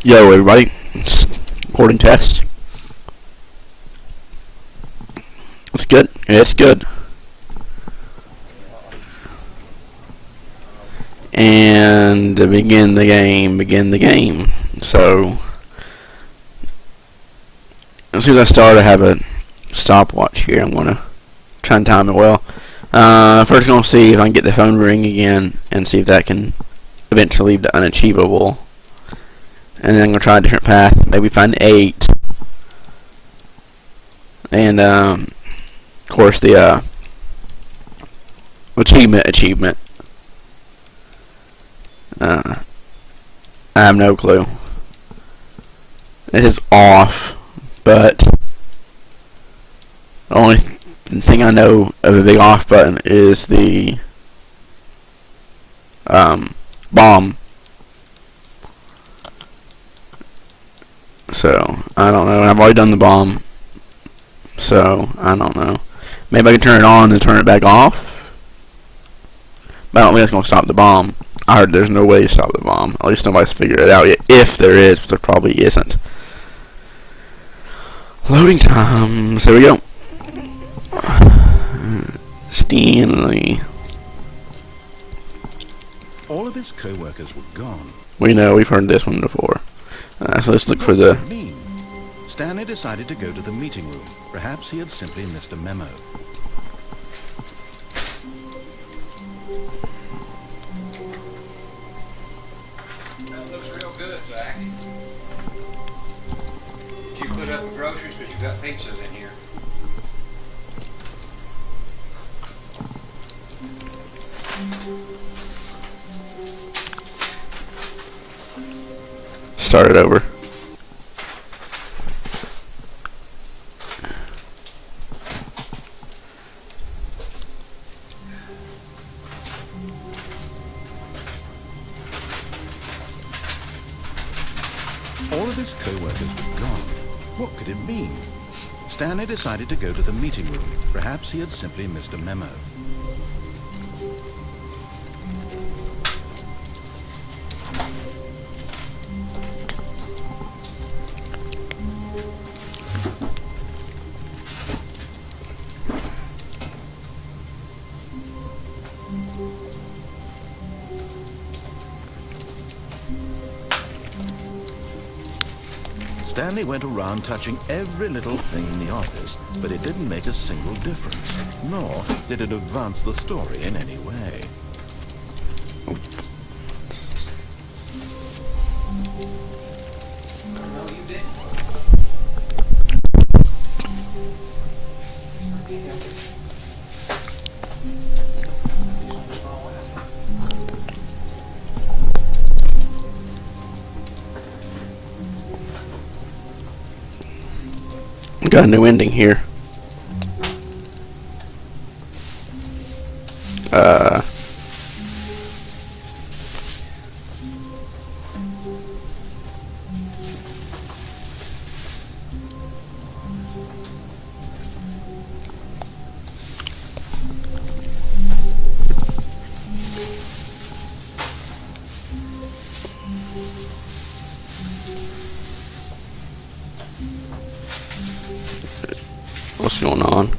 Yo, everybody. It's recording test. It's good. It's good. And to begin the game. So, as soon as I start, I have a stopwatch here. I'm going to try and time it well. First, going to see if I can get the phone ring again and see if that can eventually lead to unachievable. And then I'm going to try a different path. Maybe find 8. And, of course, the achievement. I have no clue. It is off, but the only thing I know of a big off button is the bomb. So, I don't know. I've already done the bomb. So, I don't know. Maybe I can turn it on and turn it back off. But I don't think that's going to stop the bomb. I heard there's no way to stop the bomb. At least nobody's figured it out yet. If there is, but there probably isn't. Loading time. So, here we go. Stanley. All of his co-workers were gone. We know. We've heard this one before. So let's look for the... Stanley decided to go to the meeting room. Perhaps he had simply missed a memo. That looks real good, Zack. Did you put up the groceries because you got pizzas in here? Start it over. All of his co-workers were gone. What could it mean? Stanley decided to go to the meeting room. Perhaps he had simply missed a memo. Stanley went around touching every little thing in the office, but it didn't make a single difference, nor did it advance the story in any way. No, you didn't. Got a new ending here. What's going on?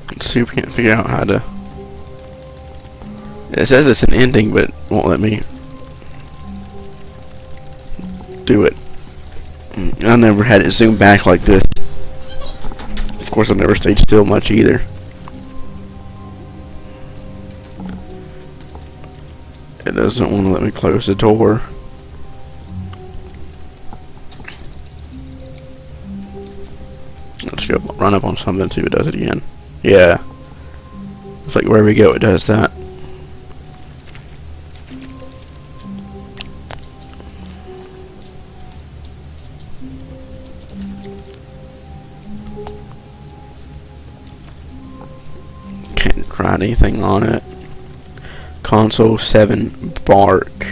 Let's see if we can't figure out how to... It says it's an ending, but won't let me do it. I never had it zoom back like this. Of course, I've never stayed still much either. It doesn't want to let me close the door. Let's go run up on something and see if it does it again. Yeah. It's like wherever we go, it does that. Can't write anything on it. Console 7 bark.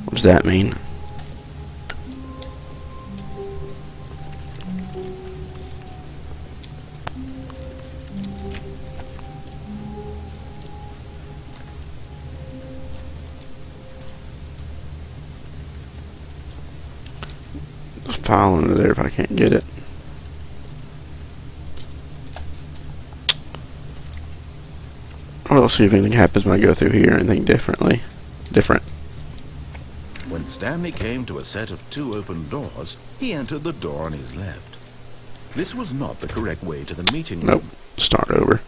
What does that mean? There's a file under there if I can't get it. I'll see if anything happens when I go through here. Anything different. When Stanley came to a set of 2 open doors, he entered the door on his left. This was not the correct way to the meeting room. Nope. Start over.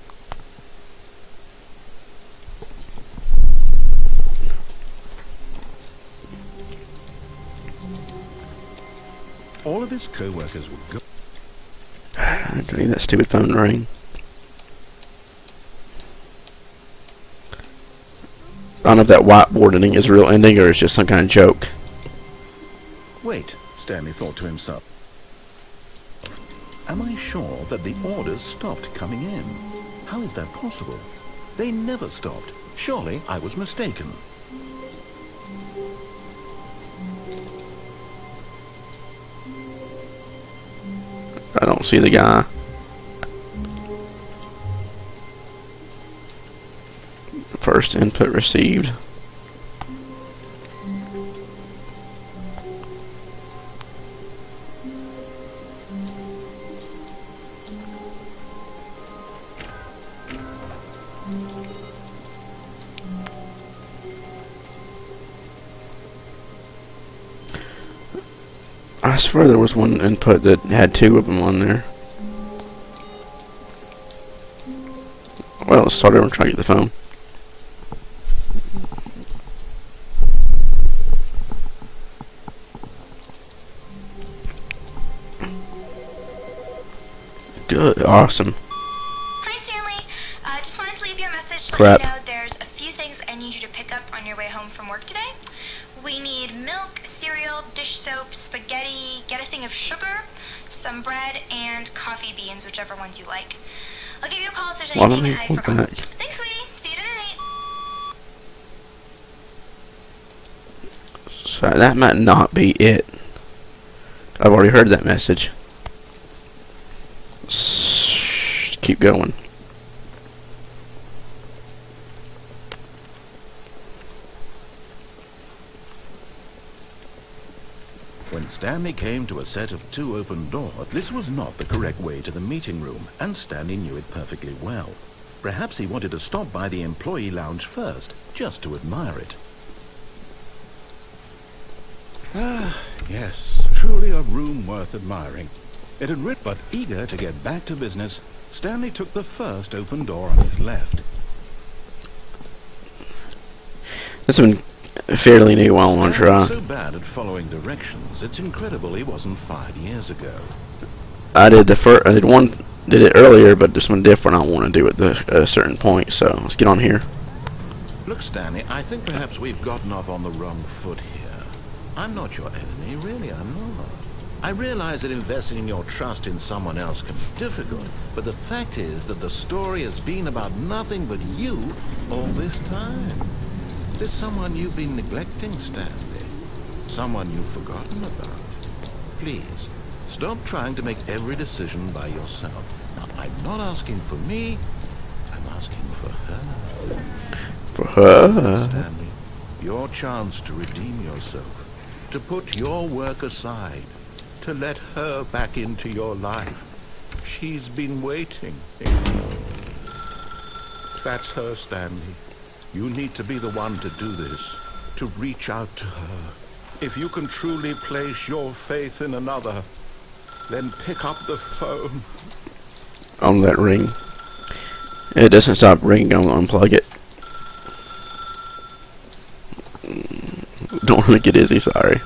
All of his co-workers would go. I don't need that stupid phone to ring. I don't know if that whiteboard ending is a real ending or it's just some kind of joke. Wait, Stanley thought to himself. Am I sure that the orders stopped coming in? How is that possible? They never stopped. Surely I was mistaken. I don't see the guy. First input received. I swear there was one input that had 2 of them on there. Well, let's start over and try to get the phone. Good, awesome. Hi, Stanley. Just wanted to leave you a message to Crap. let you know there's a few things I need you to pick up on your way home from work today. We need milk, cereal, dish soap, spaghetti, get a thing of sugar, some bread, and coffee beans, whichever ones you like. I'll give you a call if there's Why don't anything they I pull forgot. back? Thanks, sweetie. See you tonight. So that might not be it. I've already heard that message. Keep going. When Stanley came to a set of 2 open doors, this was not the correct way to the meeting room, and Stanley knew it perfectly well. Perhaps he wanted to stop by the employee lounge first, just to admire it. Ah, yes, truly a room worth admiring. It had writ, but eager to get back to business, Stanley took the first open door on his left. This has been fairly new. I want to Stanley try. was so bad at following directions, it's incredible he wasn't 5 years ago. I did the first. I did it earlier, but this one different. I want to do at a certain point. So let's get on here. Look, Stanley, I think perhaps we've gotten off on the wrong foot here. I'm not your enemy, really, I'm not. I realize that investing your trust in someone else can be difficult, but the fact is that the story has been about nothing but you all this time. There's someone you've been neglecting, Stanley. Someone you've forgotten about. Please, stop trying to make every decision by yourself. Now, I'm not asking for me, I'm asking for her. For her. Stanley, your chance to redeem yourself, to put your work aside, to let her back into your life. She's been waiting. That's her, Stanley. You need to be the one to do this, to reach out to her. If you can truly place your faith in another, then pick up the phone. On that ring. It doesn't stop ringing. I'm gonna unplug it. Don't want to get dizzy. Sorry.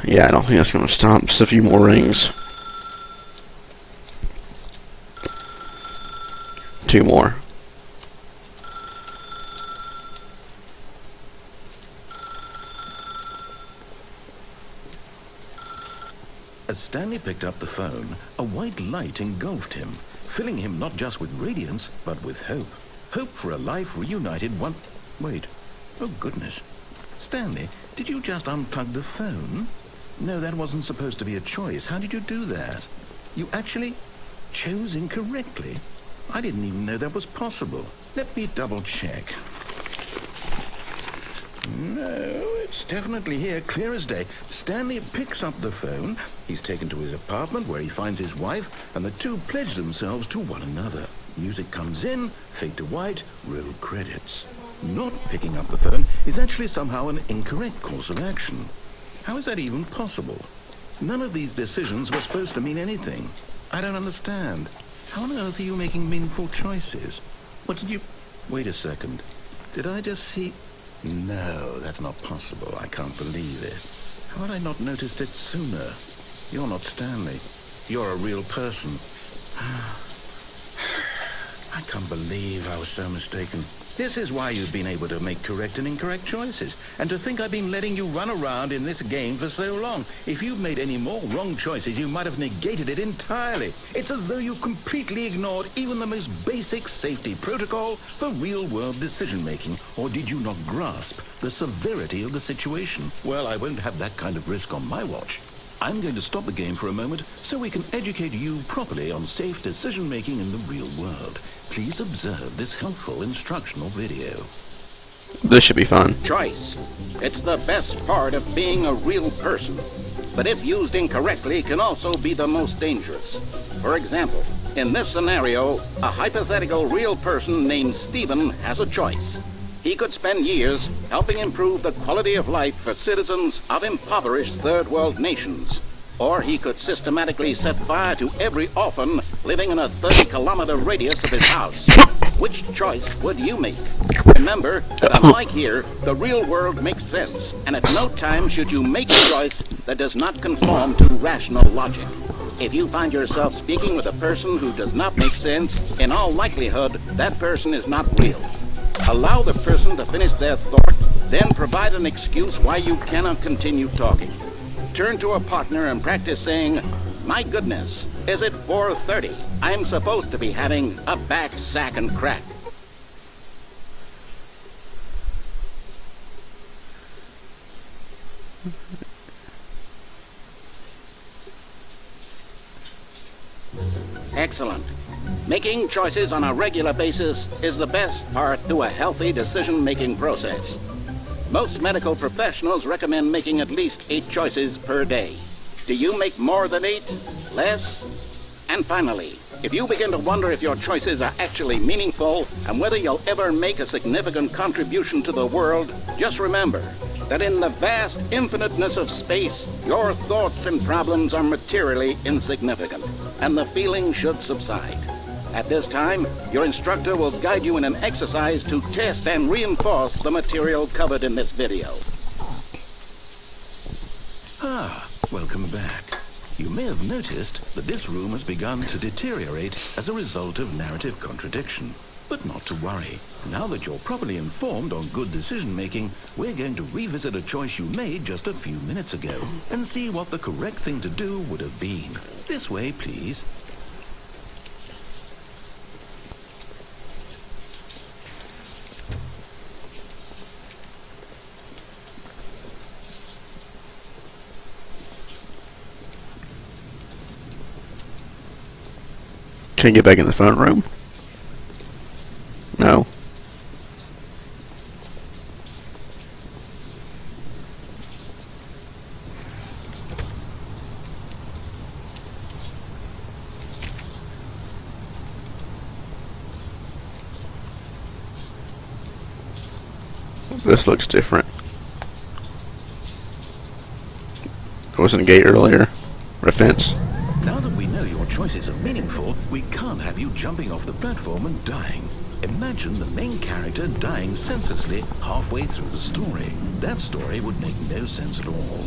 Yeah, I don't think that's gonna stop. Just a few more rings. 2 more. As Stanley picked up the phone, a white light engulfed him, filling him not just with radiance, but with hope. Hope for a life reunited one... Wait. Oh, goodness. Stanley, did you just unplug the phone? No, that wasn't supposed to be a choice. How did you do that? You actually chose incorrectly? I didn't even know that was possible. Let me double check. No, it's definitely here, clear as day. Stanley picks up the phone. He's taken to his apartment where he finds his wife, and the two pledge themselves to one another. Music comes in, fade to white, roll credits. Not picking up the phone is actually somehow an incorrect course of action. How is that even possible? None of these decisions were supposed to mean anything. I don't understand. How on earth are you making meaningful choices? What did you... Wait a second. Did I just see... No, that's not possible. I can't believe it. How had I not noticed it sooner? You're not Stanley. You're a real person. I can't believe I was so mistaken. This is why you've been able to make correct and incorrect choices. And to think I've been letting you run around in this game for so long. If you'd made any more wrong choices, you might have negated it entirely. It's as though you completely ignored even the most basic safety protocol for real-world decision-making. Or did you not grasp the severity of the situation? Well, I won't have that kind of risk on my watch. I'm going to stop the game for a moment so we can educate you properly on safe decision-making in the real world. Please observe this helpful instructional video. This should be fun. Choice. It's the best part of being a real person. But if used incorrectly, can also be the most dangerous. For example, in this scenario, a hypothetical real person named Stephen has a choice. He could spend years helping improve the quality of life for citizens of impoverished third world nations. Or he could systematically set fire to every orphan living in a 30-kilometer radius of his house. Which choice would you make? Remember that unlike here, the real world makes sense, and at no time should you make a choice that does not conform to rational logic. If you find yourself speaking with a person who does not make sense, in all likelihood, that person is not real. Allow the person to finish their thought, then provide an excuse why you cannot continue talking. Turn to a partner and practice saying, "My goodness, is it 4:30? I'm supposed to be having a back, sack, and crack." Excellent. Making choices on a regular basis is the best part to a healthy decision-making process. Most medical professionals recommend making at least 8 choices per day. Do you make more than 8? Less? And finally, if you begin to wonder if your choices are actually meaningful and whether you'll ever make a significant contribution to the world, just remember that in the vast infiniteness of space, your thoughts and problems are materially insignificant, and the feeling should subside. At this time, your instructor will guide you in an exercise to test and reinforce the material covered in this video. Welcome back. You may have noticed that this room has begun to deteriorate as a result of narrative contradiction. But not to worry. Now that you're properly informed on good decision-making, we're going to revisit a choice you made just a few minutes ago and see what the correct thing to do would have been. This way, please. Can I get back in the phone room? No. This looks different. There wasn't a gate earlier. Or a fence. Now that we know your choices are meaningful, we can't have you jumping off the platform and dying. Imagine the main character dying senselessly halfway through the story. That story would make no sense at all.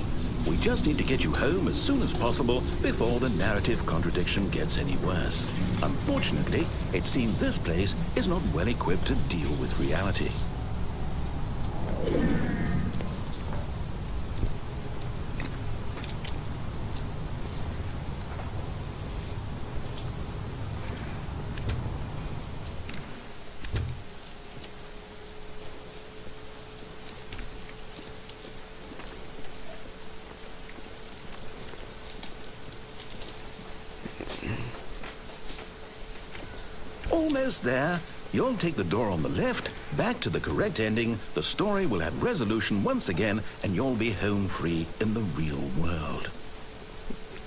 We just need to get you home as soon as possible before the narrative contradiction gets any worse. Unfortunately, it seems this place is not well equipped to deal with reality. Almost there. You'll take the door on the left, back to the correct ending, the story will have resolution once again, and you'll be home free in the real world.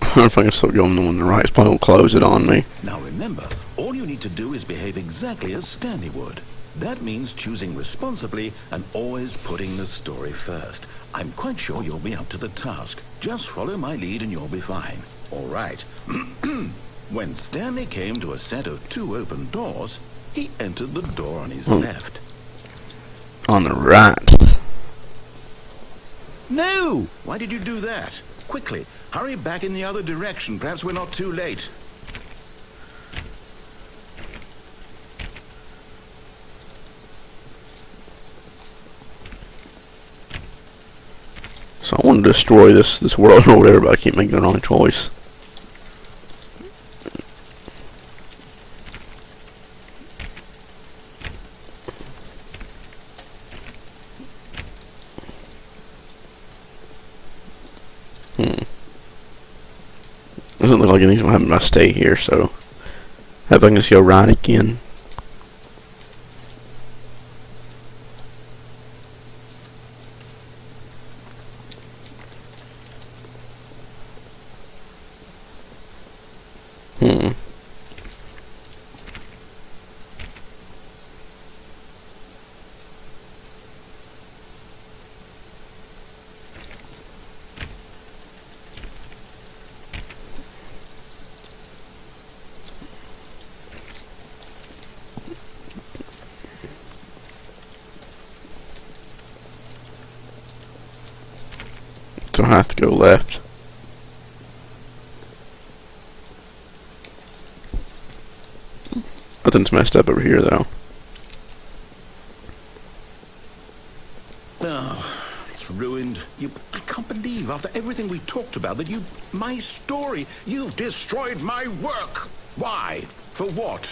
I don't know if I can still go on the one on the right. It's probably going to close it on me. Now remember, all you need to do is behave exactly as Stanley would. That means choosing responsibly and always putting the story first. I'm quite sure you'll be up to the task. Just follow my lead and you'll be fine. All right. When Stanley came to a set of 2 open doors, he entered the door on his left. On the right. No! Why did you do that? Quickly, hurry back in the other direction. Perhaps we're not too late. So I want to destroy this world or whatever, but I keep making the wrong choice. Doesn't look like anything's gonna happen if I stay here, so if I can just go right again. So I have to go left. Nothing's messed up over here, though. Oh, it's ruined. I can't believe, after everything we talked about, that my story, you've destroyed my work. Why? For what?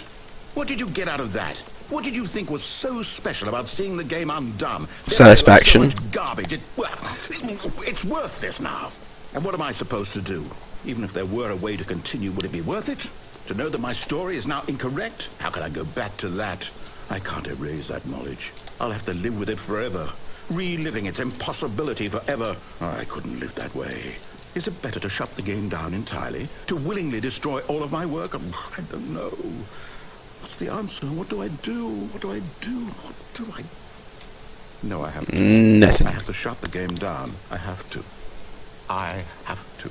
What did you get out of that? What did you think was so special about seeing the game undone? Satisfaction. So much garbage. It's worthless now. And what am I supposed to do? Even if there were a way to continue, would it be worth it? To know that my story is now incorrect? How can I go back to that? I can't erase that knowledge. I'll have to live with it forever. Reliving its impossibility forever. I couldn't live that way. Is it better to shut the game down entirely? To willingly destroy all of my work? I don't know. What's the answer? What do I do? What do I do? What do I... No, I have to. Nothing. I have to shut the game down. I have to. I have to.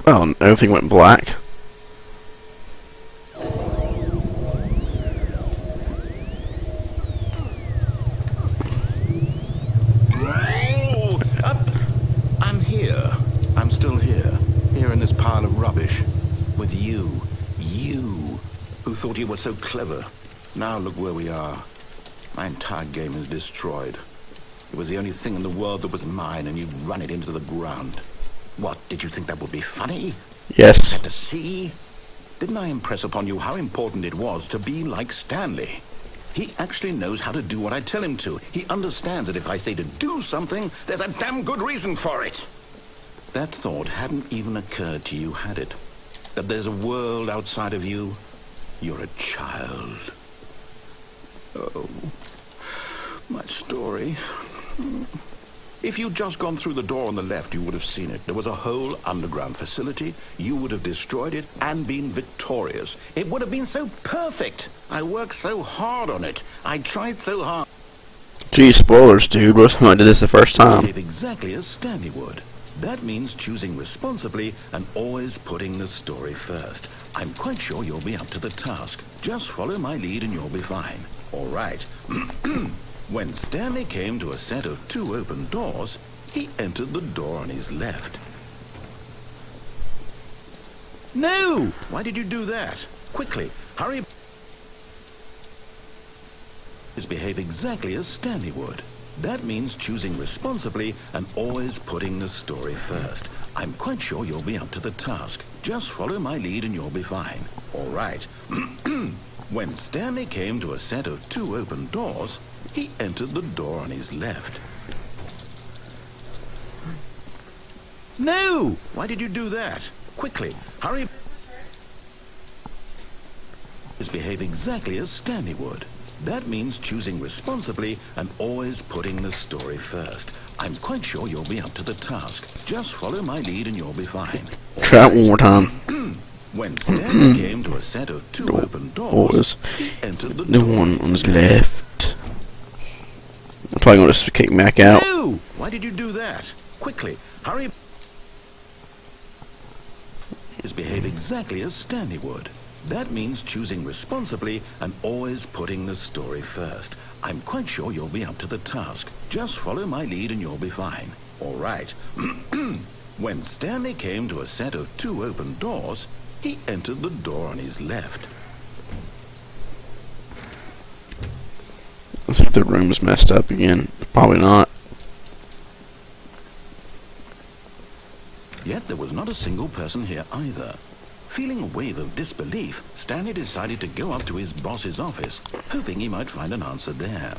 Well, everything went black. I'm here. I'm still here. Here in this pile of rubbish. With you. You. Who thought you were so clever. Now look where we are. My entire game is destroyed. It was the only thing in the world that was mine, and you'd run it into the ground. What, did you think that would be funny? Yes. Had to see? Didn't I impress upon you how important it was to be like Stanley? He actually knows how to do what I tell him to. He understands that if I say to do something, there's a damn good reason for it. That thought hadn't even occurred to you, had it? That there's a world outside of you? You're a child. Oh, my story. If you'd just gone through the door on the left, you would have seen it. There was a whole underground facility. You would have destroyed it and been victorious. It would have been so perfect. I worked so hard on it. I tried so hard. Gee, spoilers, dude. What if I did this the first time? Behave exactly as Stanley would. That means choosing responsibly and always putting the story first. I'm quite sure you'll be up to the task. Just follow my lead and you'll be fine. All right. When Stanley came to a set of 2 open doors, he entered the door on his left. No! Why did you do that? Quickly, hurry. Behave exactly as Stanley would. That means choosing responsibly and always putting the story first. I'm quite sure you'll be up to the task. Just follow my lead and you'll be fine. All right. When Stanley came to a set of 2 open doors, he entered the door on his left. No! Why did you do that? Quickly, hurry. Behave exactly as Stanley would. That means choosing responsibly and always putting the story first. I'm quite sure you'll be up to the task. Just follow my lead and you'll be fine. Try it one more time. When Stanley came to a set of 2 open doors, he entered the one on his left. I'm probably going to kick Mac out. No! Why did you do that? Quickly, hurry. Behave exactly as Stanley would. That means choosing responsibly and always putting the story first. I'm quite sure you'll be up to the task. Just follow my lead and you'll be fine. All right. When Stanley came to a set of 2 open doors, he entered the door on his left. Let's see if the room is messed up again. Probably not. Yet there was not a single person here either. Feeling a wave of disbelief, Stanley decided to go up to his boss's office, hoping he might find an answer there.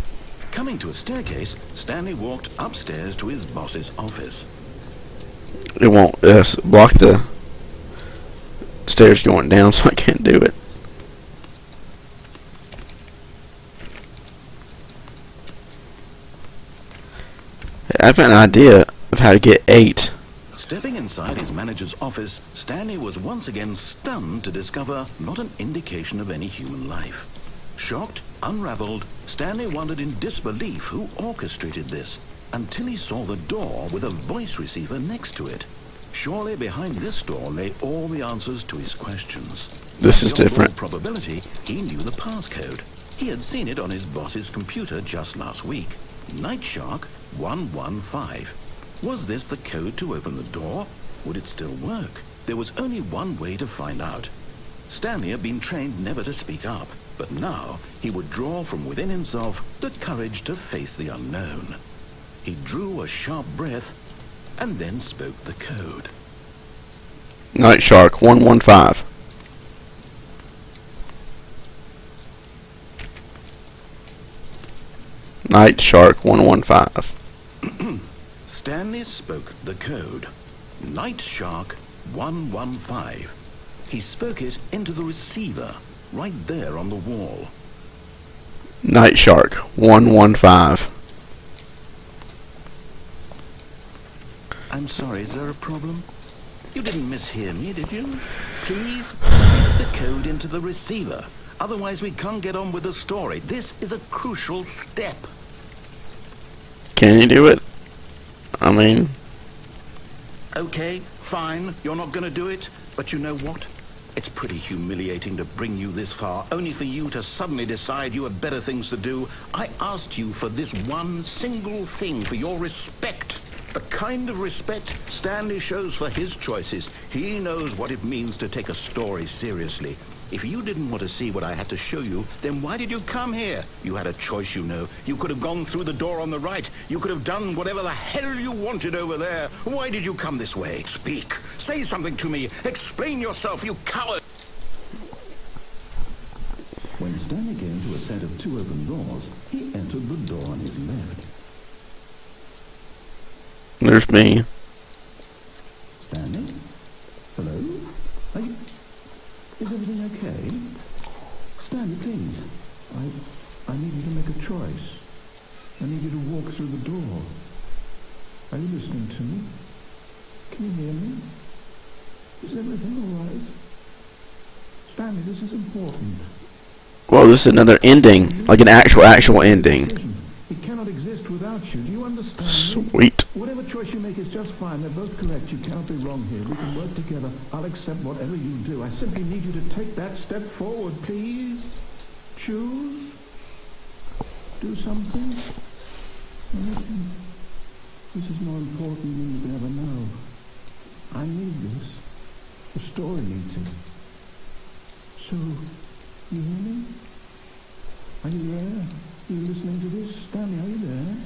Coming to a staircase, Stanley walked upstairs to his boss's office. It won't block the stairs going down, so I can't do it. I've got an idea of how to get 8. Stepping inside his manager's office, Stanley was once again stunned to discover not an indication of any human life. Shocked, unraveled, Stanley wondered in disbelief who orchestrated this, until he saw the door with a voice receiver next to it. Surely behind this door lay all the answers to his questions. This is Beyond different. all probability, he knew the passcode. He had seen it on his boss's computer just last week. Night Shark 115. Was this the code to open the door? Would it still work? There was only one way to find out. Stanley had been trained never to speak up, but now he would draw from within himself the courage to face the unknown. He drew a sharp breath and then spoke the code. Night Shark 115. Night Shark 115. Stanley spoke the code. Night Shark 115. He spoke it into the receiver, right there on the wall. Night Shark 115. I'm sorry, is there a problem? You didn't mishear me, did you? Please speak the code into the receiver. Otherwise we can't get on with the story. This is a crucial step. Can you do it? I mean... Okay, fine, you're not going to do it. But you know what? It's pretty humiliating to bring you this far, only for you to suddenly decide you have better things to do. I asked you for this one single thing, for your respect. The kind of respect Stanley shows for his choices. He knows what it means to take a story seriously. If you didn't want to see what I had to show you, then why did you come here? You had a choice, you know. You could have gone through the door on the right. You could have done whatever the hell you wanted over there. Why did you come this way? Speak. Say something to me. Explain yourself, you coward. When Stanley came to a set of 2 open doors, he entered the door on his left. There's me. Stanley? Hello? Are you... Is everything okay? Stanley, please. I, I need you to make a choice. I need you to walk through the door. Are you listening to me? Can you hear me? Is everything all right? Stanley, this is important. Well, this is another ending, like an actual ending. It cannot exist without you. Do you understand me? Sweet. Whatever choice you make is just fine. They're both correct. You cannot be wrong here. We can work together. I'll accept whatever you do. I simply need you to take that step forward, please. Choose. Do something. Listen. This is more important than you can ever know. I need this. The story needs it. So, you hear me? Are you there? Are you listening to this? Stanley, are you there?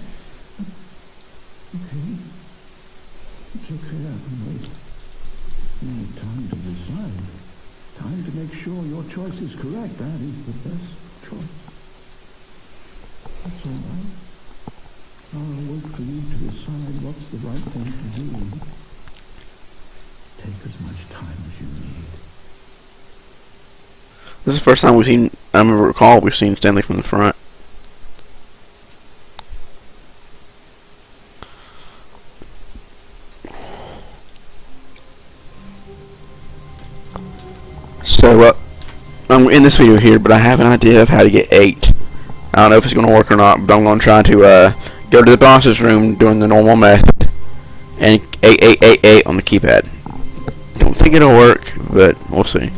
Okay. It's okay, I can wait. You need time to decide. Time to make sure your choice is correct. That is the best choice. That's all right. I'll wait for you to decide what's the right thing to do. Take as much time as you need. This is the first time we've seen, I remember recall, we've seen Stanley from the front. So, I'm in this video here, but I have an idea of how to get 8. I don't know if it's going to work or not, but I'm going to try to go to the boss's room doing the normal method and 8 on the keypad. Don't think it'll work, but we'll see.